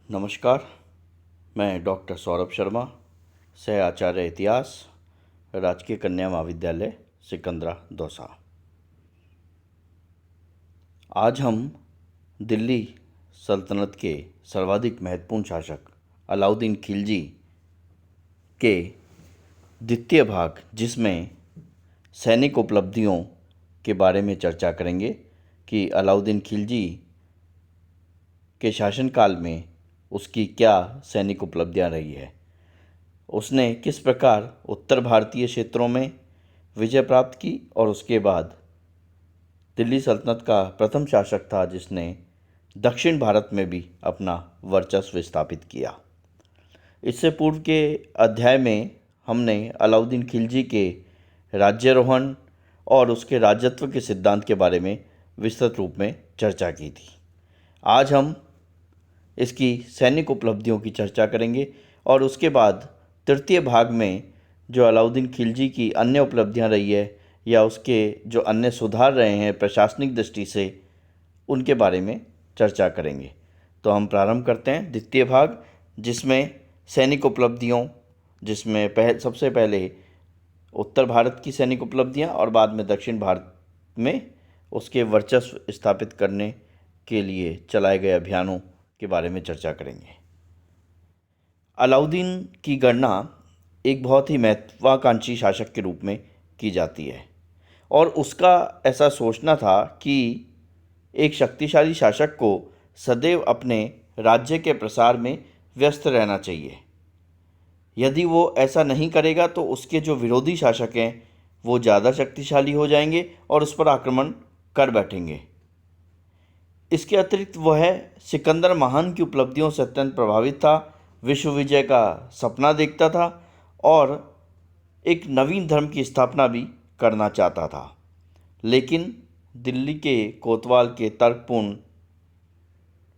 नमस्कार। मैं डॉक्टर सौरभ शर्मा, सह आचार्य इतिहास, राजकीय कन्या महाविद्यालय सिकंदरा दौसा। आज हम दिल्ली सल्तनत के सर्वाधिक महत्वपूर्ण शासक अलाउद्दीन खिलजी के द्वितीय भाग, जिसमें सैनिक उपलब्धियों के बारे में चर्चा करेंगे कि अलाउद्दीन खिलजी के शासनकाल में उसकी क्या सैनिक उपलब्धियां रही है। उसने किस प्रकार उत्तर भारतीय क्षेत्रों में विजय प्राप्त की और उसके बाद दिल्ली सल्तनत का प्रथम शासक था जिसने दक्षिण भारत में भी अपना वर्चस्व स्थापित किया। इससे पूर्व के अध्याय में हमने अलाउद्दीन खिलजी के राज्यारोहण और उसके राजत्व के सिद्धांत के बारे में विस्तृत रूप में चर्चा की थी। आज हम इसकी सैनिक उपलब्धियों की चर्चा करेंगे और उसके बाद तृतीय भाग में जो अलाउद्दीन खिलजी की अन्य उपलब्धियां रही है या उसके जो अन्य सुधार रहे हैं प्रशासनिक दृष्टि से, उनके बारे में चर्चा करेंगे। तो हम प्रारंभ करते हैं द्वितीय भाग, जिसमें सैनिक उपलब्धियों, जिसमें सबसे पहले उत्तर भारत की सैनिक उपलब्धियां और बाद में दक्षिण भारत में उसके वर्चस्व स्थापित करने के लिए चलाए गए अभियानों के बारे में चर्चा करेंगे। अलाउद्दीन की गणना एक बहुत ही महत्वाकांक्षी शासक के रूप में की जाती है और उसका ऐसा सोचना था कि एक शक्तिशाली शासक को सदैव अपने राज्य के प्रसार में व्यस्त रहना चाहिए। यदि वो ऐसा नहीं करेगा तो उसके जो विरोधी शासक हैं वो ज़्यादा शक्तिशाली हो जाएंगे और उस पर आक्रमण कर बैठेंगे। इसके अतिरिक्त वह सिकंदर महान की उपलब्धियों से अत्यंत प्रभावित था, विश्व विजय का सपना देखता था और एक नवीन धर्म की स्थापना भी करना चाहता था। लेकिन दिल्ली के कोतवाल के तर्कपूर्ण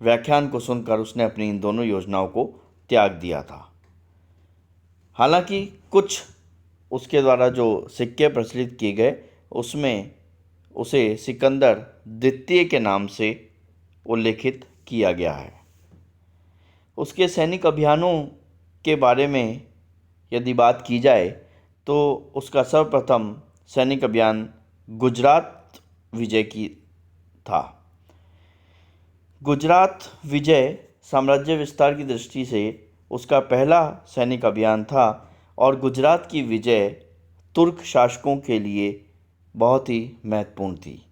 व्याख्यान को सुनकर उसने अपनी इन दोनों योजनाओं को त्याग दिया था। हालांकि कुछ उसके द्वारा जो सिक्के प्रचलित किए गए उसमें उसे सिकंदर द्वितीय के नाम से उल्लेखित किया गया है। उसके सैनिक अभियानों के बारे में यदि बात की जाए तो उसका सर्वप्रथम सैनिक अभियान गुजरात विजय की था। गुजरात विजय साम्राज्य विस्तार की दृष्टि से उसका पहला सैनिक अभियान था और गुजरात की विजय तुर्क शासकों के लिए बहुत ही महत्वपूर्ण थी।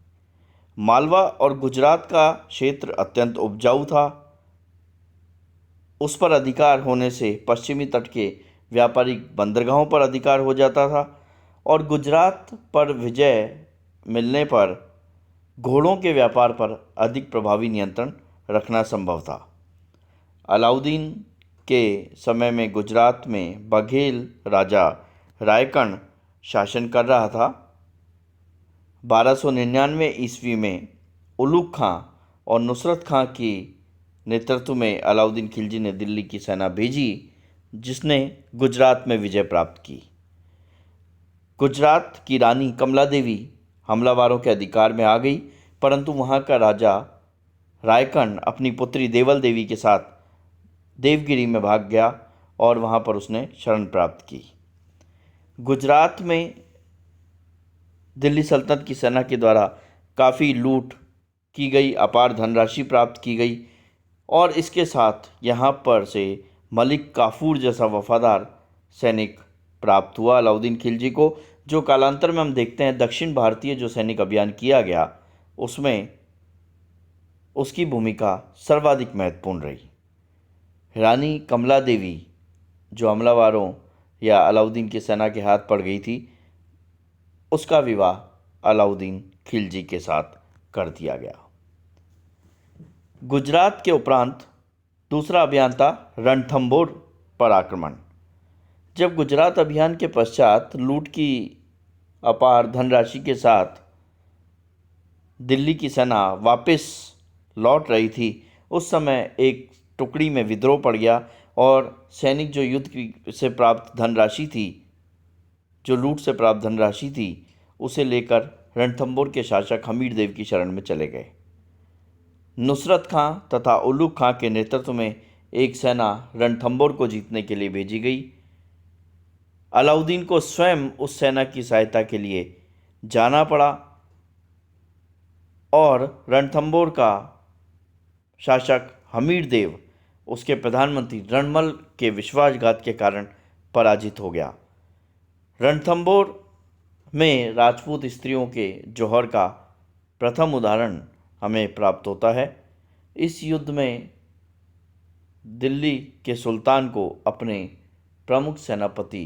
मालवा और गुजरात का क्षेत्र अत्यंत उपजाऊ था। उस पर अधिकार होने से पश्चिमी तट के व्यापारिक बंदरगाहों पर अधिकार हो जाता था और गुजरात पर विजय मिलने पर घोड़ों के व्यापार पर अधिक प्रभावी नियंत्रण रखना संभव था। अलाउद्दीन के समय में गुजरात में बघेल राजा रायकण शासन कर रहा था। 1299 ईस्वी में उलुग खां और नुसरत खां की नेतृत्व में अलाउद्दीन खिलजी ने दिल्ली की सेना भेजी जिसने गुजरात में विजय प्राप्त की। गुजरात की रानी कमला देवी हमलावरों के अधिकार में आ गई, परंतु वहां का राजा रायकण अपनी पुत्री देवल देवी के साथ देवगिरी में भाग गया और वहां पर उसने शरण प्राप्त की। गुजरात में दिल्ली सल्तनत की सेना के द्वारा काफ़ी लूट की गई, अपार धनराशि प्राप्त की गई और इसके साथ यहाँ पर से मलिक काफूर जैसा वफादार सैनिक प्राप्त हुआ अलाउद्दीन खिलजी को, जो कालांतर में हम देखते हैं दक्षिण भारतीय जो सैनिक अभियान किया गया उसमें उसकी भूमिका सर्वाधिक महत्वपूर्ण रही। रानी कमला देवी जो हमलावरों या अलाउद्दीन की सेना के हाथ पड़ गई थी, उसका विवाह अलाउद्दीन खिलजी के साथ कर दिया गया। गुजरात के उपरांत दूसरा अभियान था रणथंभौर पर आक्रमण। जब गुजरात अभियान के पश्चात लूट की अपार धनराशि के साथ दिल्ली की सेना वापस लौट रही थी, उस समय एक टुकड़ी में विद्रोह पड़ गया और सैनिक जो युद्ध से प्राप्त धनराशि थी, जो लूट से प्राप्त धनराशि थी, उसे लेकर रणथंभौर के शासक हमीर देव की शरण में चले गए। नुसरत खां तथा उलुग खां के नेतृत्व में एक सेना रणथंभौर को जीतने के लिए भेजी गई। अलाउद्दीन को स्वयं उस सेना की सहायता के लिए जाना पड़ा और रणथंभौर का शासक हमीर देव उसके प्रधानमंत्री रणमल के विश्वासघात के कारण पराजित हो गया। रणथंभौर में राजपूत स्त्रियों के जौहर का प्रथम उदाहरण हमें प्राप्त होता है। इस युद्ध में दिल्ली के सुल्तान को अपने प्रमुख सेनापति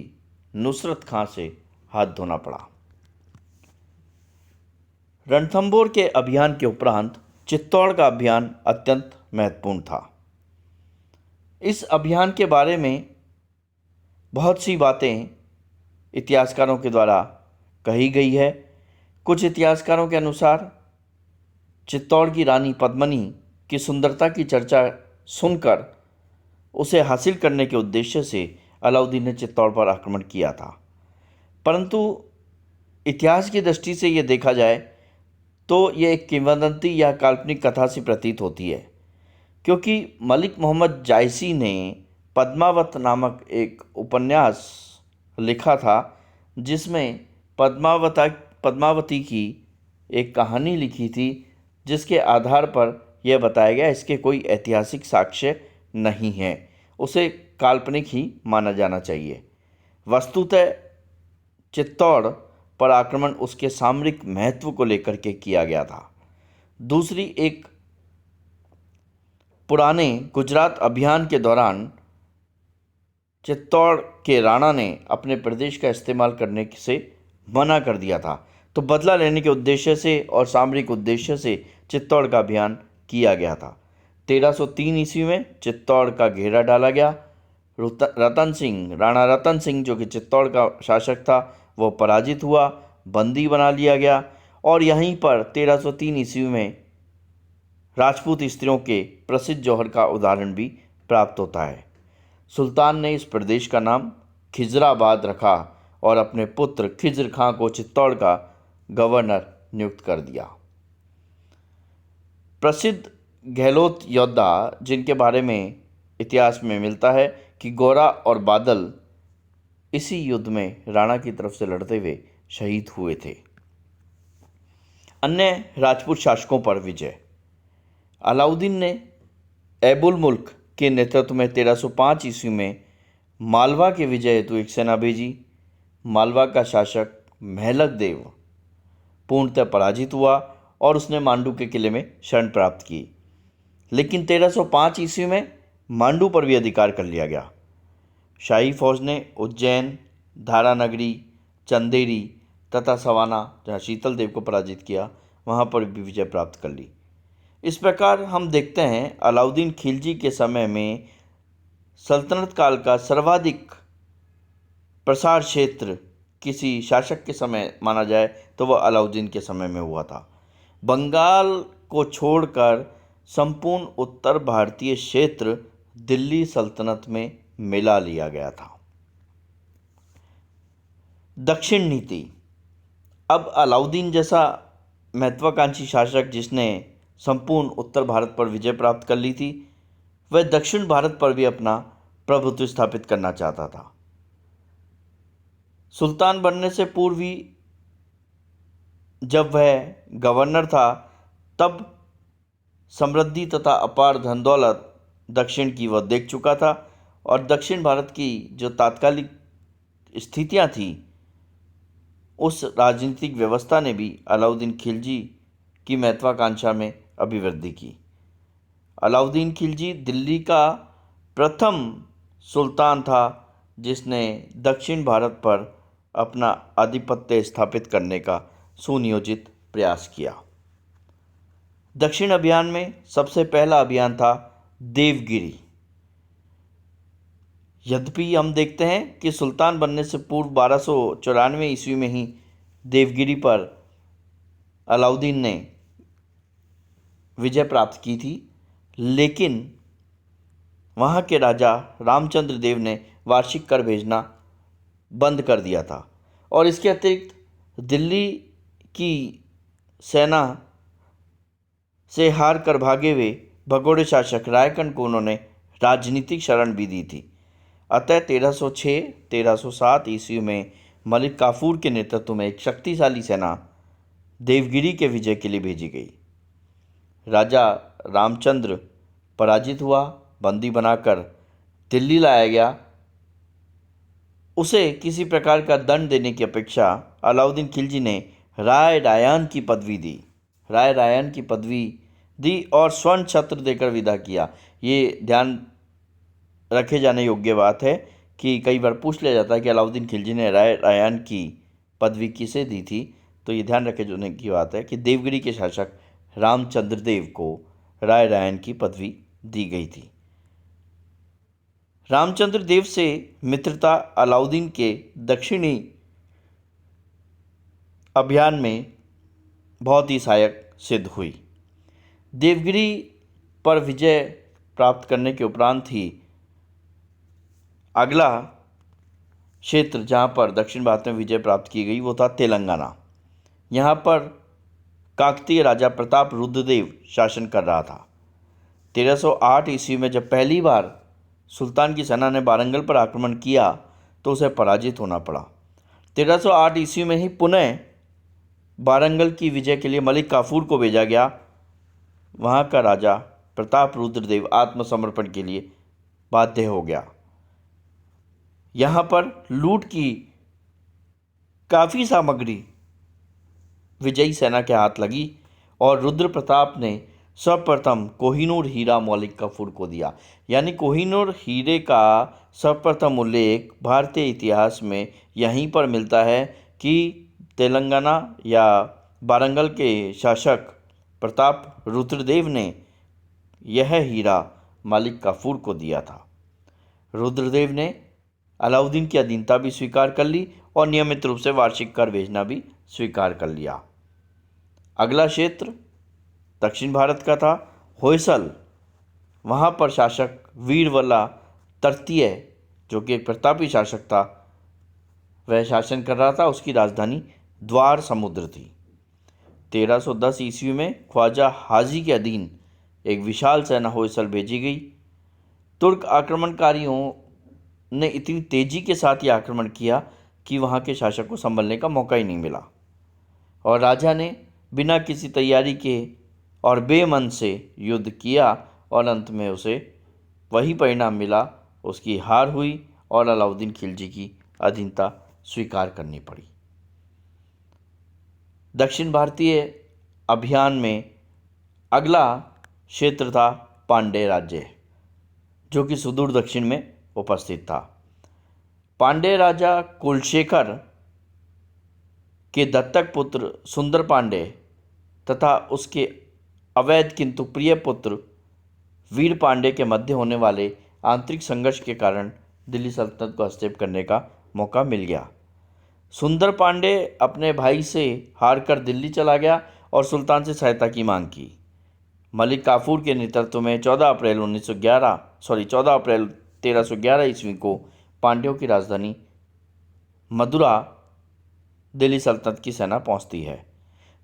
नुसरत खां से हाथ धोना पड़ा। रणथंभौर के अभियान के उपरांत चित्तौड़ का अभियान अत्यंत महत्वपूर्ण था। इस अभियान के बारे में बहुत सी बातें इतिहासकारों के द्वारा कही गई है। कुछ इतिहासकारों के अनुसार चित्तौड़ की रानी पद्मिनी की सुंदरता की चर्चा सुनकर उसे हासिल करने के उद्देश्य से अलाउद्दीन ने चित्तौड़ पर आक्रमण किया था। परंतु इतिहास की दृष्टि से ये देखा जाए तो ये एक किंवदंती या काल्पनिक कथा सी प्रतीत होती है, क्योंकि मलिक मोहम्मद जायसी ने पद्मावत नामक एक उपन्यास लिखा था जिसमें पद्मावती की एक कहानी लिखी थी, जिसके आधार पर यह बताया गया इसके कोई ऐतिहासिक साक्ष्य नहीं है, उसे काल्पनिक ही माना जाना चाहिए। वस्तुतः चित्तौड़ पर आक्रमण उसके सामरिक महत्व को लेकर के किया गया था। दूसरी एक पुराने गुजरात अभियान के दौरान चित्तौड़ के राणा ने अपने प्रदेश का इस्तेमाल करने से मना कर दिया था, तो बदला लेने के उद्देश्य से और सामरिक उद्देश्य से चित्तौड़ का अभियान किया गया था। 1303 ईस्वी में चित्तौड़ का घेरा डाला गया। राणा रतन सिंह जो कि चित्तौड़ का शासक था वो पराजित हुआ, बंदी बना लिया गया और यहीं पर 1303 ईस्वी में राजपूत स्त्रियों के प्रसिद्ध जौहर का उदाहरण भी प्राप्त होता है। सुल्तान ने इस प्रदेश का नाम खिजराबाद रखा और अपने पुत्र खिज्र खां को चित्तौड़ का गवर्नर नियुक्त कर दिया। प्रसिद्ध गहलोत योद्धा जिनके बारे में इतिहास में मिलता है कि गोरा और बादल इसी युद्ध में राणा की तरफ से लड़ते हुए शहीद हुए थे। अन्य राजपूत शासकों पर विजय। अलाउद्दीन ने ऐबुल मुल्क के नेतृत्व में 1305 ईस्वी में मालवा के विजय हेतु एक सेना भेजी। मालवा का शासक महलक देव पूर्णतः पराजित हुआ और उसने मांडू के किले में शरण प्राप्त की, लेकिन 1305 ईस्वी में मांडू पर भी अधिकार कर लिया गया। शाही फौज ने उज्जैन, धारानगरी, चंदेरी तथा सवाना जहाँ शीतल देव को पराजित किया वहाँ पर भी विजय प्राप्त कर ली। इस प्रकार हम देखते हैं अलाउद्दीन खिलजी के समय में सल्तनत काल का सर्वाधिक प्रसार क्षेत्र किसी शासक के समय माना जाए तो वह अलाउद्दीन के समय में हुआ था। बंगाल को छोड़कर संपूर्ण उत्तर भारतीय क्षेत्र दिल्ली सल्तनत में मिला लिया गया था। दक्षिण नीति। अब अलाउद्दीन जैसा महत्वाकांक्षी शासक जिसने संपूर्ण उत्तर भारत पर विजय प्राप्त कर ली थी, वह दक्षिण भारत पर भी अपना प्रभुत्व स्थापित करना चाहता था। सुल्तान बनने से पूर्व ही जब वह गवर्नर था तब समृद्धि तथा अपार धन दौलत दक्षिण की वह देख चुका था और दक्षिण भारत की जो तात्कालिक स्थितियां थी उस राजनीतिक व्यवस्था ने भी अलाउद्दीन खिलजी की महत्वाकांक्षा में अभिवृद्धि की। अलाउद्दीन खिलजी दिल्ली का प्रथम सुल्तान था जिसने दक्षिण भारत पर अपना आधिपत्य स्थापित करने का सुनियोजित प्रयास किया। दक्षिण अभियान में सबसे पहला अभियान था देवगिरी। यद्यपि हम देखते हैं कि सुल्तान बनने से पूर्व 1294 ईस्वी में ही देवगिरी पर अलाउद्दीन ने विजय प्राप्त की थी, लेकिन वहाँ के राजा रामचंद्र देव ने वार्षिक कर भेजना बंद कर दिया था और इसके अतिरिक्त दिल्ली की सेना से हार कर भागे हुए भगोड़े शासक रायकन को उन्होंने राजनीतिक शरण भी दी थी। अतः 1306-1307 ईस्वी में मलिक काफूर के नेतृत्व में एक शक्तिशाली सेना देवगिरी के विजय के लिए भेजी गई। राजा रामचंद्र पराजित हुआ, बंदी बनाकर दिल्ली लाया गया। उसे किसी प्रकार का दंड देने की अपेक्षा अलाउद्दीन खिलजी ने राय रायान की पदवी दी और स्वर्ण छत्र देकर विदा किया। ये ध्यान रखे जाने योग्य बात है कि कई बार पूछ लिया जाता है कि अलाउद्दीन खिलजी ने राय रायान की पदवी किसे दी थी। तो ये ध्यान रखे जाने की बात है कि देवगिरी के शासक रामचंद्र देव को राय रायान की पदवी दी गई थी। रामचंद्र देव से मित्रता अलाउद्दीन के दक्षिणी अभियान में बहुत ही सहायक सिद्ध हुई। देवगिरी पर विजय प्राप्त करने के उपरांत ही अगला क्षेत्र जहाँ पर दक्षिण भारत में विजय प्राप्त की गई वो था तेलंगाना। यहाँ पर काकतीय राजा प्रताप रुद्रदेव शासन कर रहा था। 1308 ईस्वी में जब पहली बार सुल्तान की सेना ने वारंगल पर आक्रमण किया तो उसे पराजित होना पड़ा। 1308 ईस्वी में ही पुनः वारंगल की विजय के लिए मलिक काफूर को भेजा गया। वहाँ का राजा प्रताप रुद्रदेव आत्मसमर्पण के लिए बाध्य हो गया। यहाँ पर लूट की काफ़ी सामग्री विजयी सेना के हाथ लगी और रुद्र प्रताप ने सर्वप्रथम कोहिनूर हीरा मलिक काफूर को दिया। यानी कोहिनूर हीरे का सर्वप्रथम उल्लेख भारतीय इतिहास में यहीं पर मिलता है कि तेलंगाना या वारंगल के शासक प्रताप रुद्रदेव ने यह हीरा मलिक काफूर को दिया था। रुद्रदेव ने अलाउद्दीन की अधीनता भी स्वीकार कर ली और नियमित रूप से वार्षिक कर भेजना भी स्वीकार कर लिया। अगला क्षेत्र दक्षिण भारत का था होयसल। वहाँ पर शासक वीरवला तृतीय जो कि एक प्रतापी शासक था वह शासन कर रहा था। उसकी राजधानी द्वार समुद्र थी। 1310 ईस्वी में ख्वाजा हाजी के अधीन एक विशाल सेना होयसल भेजी गई। तुर्क आक्रमणकारियों ने इतनी तेज़ी के साथ ये आक्रमण किया कि वहाँ के शासक को संभलने का मौका ही नहीं मिला और राजा ने बिना किसी तैयारी के और बेमन से युद्ध किया और अंत में उसे वही परिणाम मिला, उसकी हार हुई और अलाउद्दीन खिलजी की अधीनता स्वीकार करनी पड़ी। दक्षिण भारतीय अभियान में अगला क्षेत्र था पांड्य राज्य जो कि सुदूर दक्षिण में उपस्थित था। पांड्य राजा कुलशेखर के दत्तक पुत्र सुंदर पांड्य तथा उसके अवैध किंतु प्रिय पुत्र वीर पांड्य के मध्य होने वाले आंतरिक संघर्ष के कारण दिल्ली सल्तनत को हस्तक्षेप करने का मौका मिल गया। सुंदर पांड्य अपने भाई से हारकर दिल्ली चला गया और सुल्तान से सहायता की मांग की। मलिक काफूर के नेतृत्व में 14 अप्रैल 1311 ईस्वी को पांड्यों की राजधानी मदुरा दिल्ली सल्तनत की सेना पहुंचती है।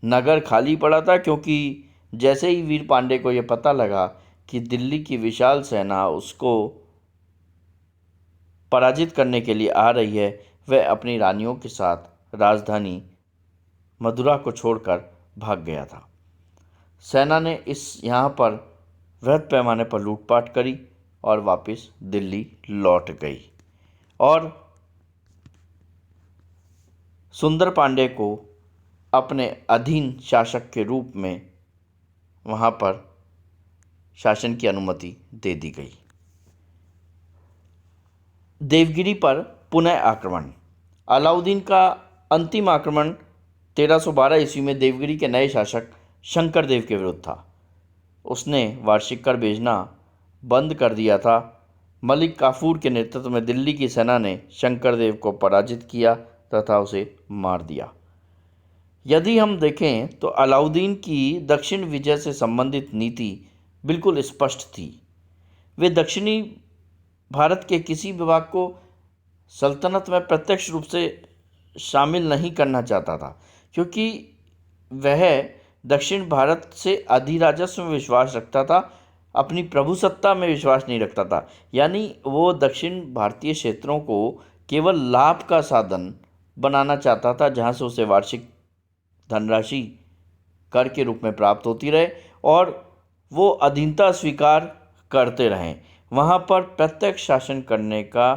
नगर खाली पड़ा था क्योंकि जैसे ही वीर पांड्य को यह पता लगा कि दिल्ली की विशाल सेना उसको पराजित करने के लिए आ रही है, वह अपनी रानियों के साथ राजधानी मदुरा को छोड़कर भाग गया था। सेना ने यहाँ पर वृहद पैमाने पर लूटपाट करी और वापस दिल्ली लौट गई और सुंदर पांड्य को अपने अधीन शासक के रूप में वहाँ पर शासन की अनुमति दे दी गई। देवगिरी पर पुनः आक्रमण। अलाउद्दीन का अंतिम आक्रमण 1312 ईस्वी में देवगिरी के नए शासक शंकरदेव के विरुद्ध था। उसने वार्षिक कर भेजना बंद कर दिया था। मलिक काफूर के नेतृत्व में दिल्ली की सेना ने शंकरदेव को पराजित किया तथा उसे मार दिया। यदि हम देखें तो अलाउद्दीन की दक्षिण विजय से संबंधित नीति बिल्कुल स्पष्ट थी। वे दक्षिणी भारत के किसी विभाग को सल्तनत में प्रत्यक्ष रूप से शामिल नहीं करना चाहता था क्योंकि वह दक्षिण भारत से अधिराजस्व में विश्वास रखता था। अपनी प्रभुसत्ता में विश्वास नहीं रखता था। यानी वो दक्षिण भारतीय क्षेत्रों को केवल लाभ का साधन बनाना चाहता था, जहाँ से उसे वार्षिक धनराशि कर के रूप में प्राप्त होती रहे और वो अधीनता स्वीकार करते रहें। वहाँ पर प्रत्यक्ष शासन करने का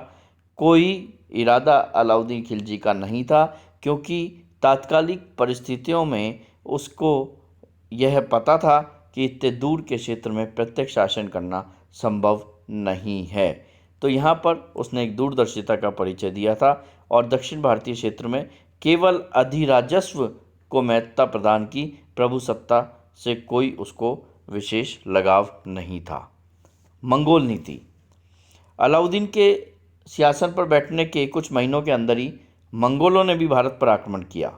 कोई इरादा अलाउद्दीन खिलजी का नहीं था, क्योंकि तात्कालिक परिस्थितियों में उसको यह पता था कि इतने दूर के क्षेत्र में प्रत्यक्ष शासन करना संभव नहीं है। तो यहाँ पर उसने एक दूरदर्शिता का परिचय दिया था और दक्षिण भारतीय क्षेत्र में केवल अधिराजस्व को महत्ता प्रदान की, प्रभुसत्ता से कोई उसको विशेष लगाव नहीं था। मंगोल नीति। अलाउद्दीन के सिंहासन पर बैठने के कुछ महीनों के अंदर ही मंगोलों ने भी भारत पर आक्रमण किया,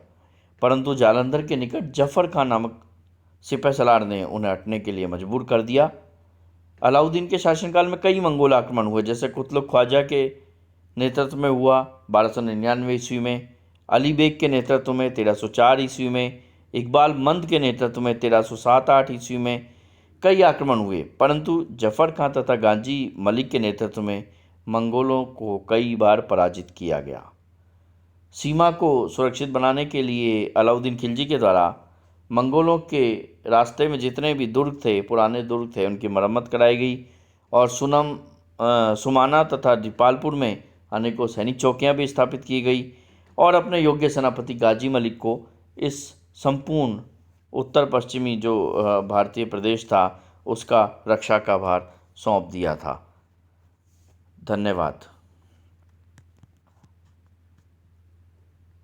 परंतु जालंधर के निकट जफर खान नामक सिपह सलार ने उन्हें हटने के लिए मजबूर कर दिया। अलाउद्दीन के शासनकाल में कई मंगोल आक्रमण हुए, जैसे कुतलुक ख्वाजा के नेतृत्व में हुआ 1299 ईस्वी में, अली बेग के नेतृत्व में 1304 ईस्वी में, इकबाल मंद के नेतृत्व में 1307-8 ईस्वी में कई आक्रमण हुए, परंतु जफर खां तथा गाजी मलिक के नेतृत्व में मंगोलों को कई बार पराजित किया गया। सीमा को सुरक्षित बनाने के लिए अलाउद्दीन खिलजी के द्वारा मंगोलों के रास्ते में जितने भी दुर्ग थे, पुराने दुर्ग थे, उनकी मरम्मत कराई गई और सुमाना तथा दीपालपुर में अनेकों सैनिक चौकियां भी स्थापित की गई और अपने योग्य सेनापति गाजी मलिक को इस संपूर्ण उत्तर पश्चिमी जो भारतीय प्रदेश था उसका रक्षा का भार सौंप दिया था। धन्यवाद।